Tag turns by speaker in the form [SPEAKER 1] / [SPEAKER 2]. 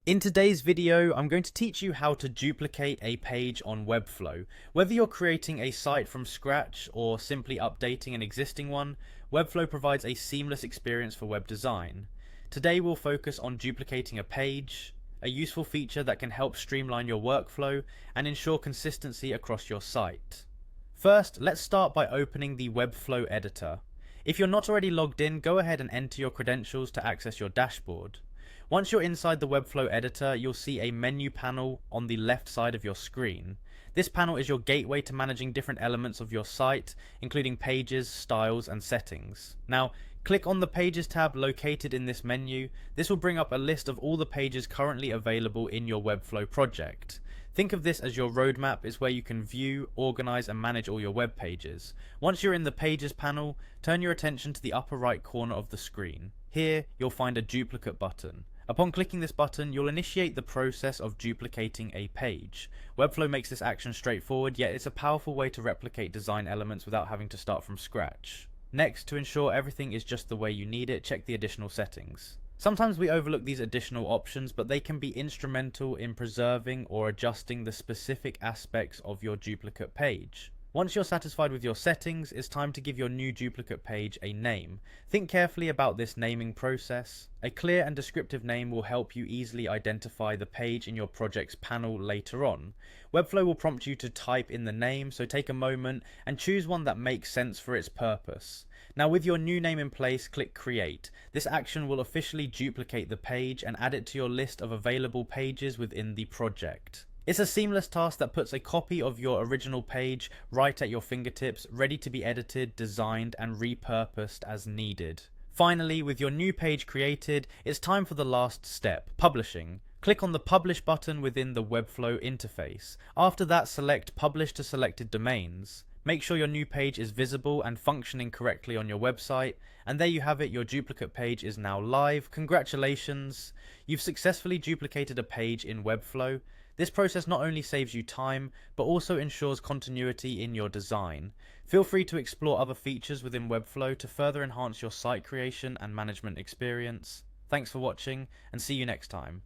[SPEAKER 1] In today's video, I'm going to teach you how to duplicate a page on Webflow. Whether you're creating a site from scratch or simply updating an existing one, Webflow provides a seamless experience for web design. Today we'll focus on duplicating a page, a useful feature that can help streamline your workflow and ensure consistency across your site. First, let's start by opening the Webflow editor. If you're not already logged in, go ahead and enter your credentials to access your dashboard. Once you're inside the Webflow editor, you'll see a menu panel on the left side of your screen. This panel is your gateway to managing different elements of your site, including pages, styles, and settings. Now, click on the Pages tab located in this menu. This will bring up a list of all the pages currently available in your Webflow project. Think of this as your roadmap. Is where you can view, organize, and manage all your web pages. Once you're in the Pages panel, turn your attention to the upper right corner of the screen. Here, you'll find a duplicate button. Upon clicking this button, you'll initiate the process of duplicating a page. Webflow makes this action straightforward, yet it's a powerful way to replicate design elements without having to start from scratch. Next, to ensure everything is just the way you need it, check the additional settings. Sometimes we overlook these additional options, but they can be instrumental in preserving or adjusting the specific aspects of your duplicate page. Once you're satisfied with your settings, it's time to give your new duplicate page a name. Think carefully about this naming process. A clear and descriptive name will help you easily identify the page in your project's panel later on. Webflow will prompt you to type in the name, so take a moment and choose one that makes sense for its purpose. Now, with your new name in place, click Create. This action will officially duplicate the page and add it to your list of available pages within the project. It's a seamless task that puts a copy of your original page right at your fingertips, ready to be edited, designed, and repurposed as needed. Finally, with your new page created, it's time for the last step, publishing. Click on the Publish button within the Webflow interface. After that, select Publish to selected domains. Make sure your new page is visible and functioning correctly on your website, and there you have it, your duplicate page is now live. Congratulations! You've successfully duplicated a page in Webflow. This process not only saves you time, but also ensures continuity in your design. Feel free to explore other features within Webflow to further enhance your site creation and management experience. Thanks for watching, and see you next time.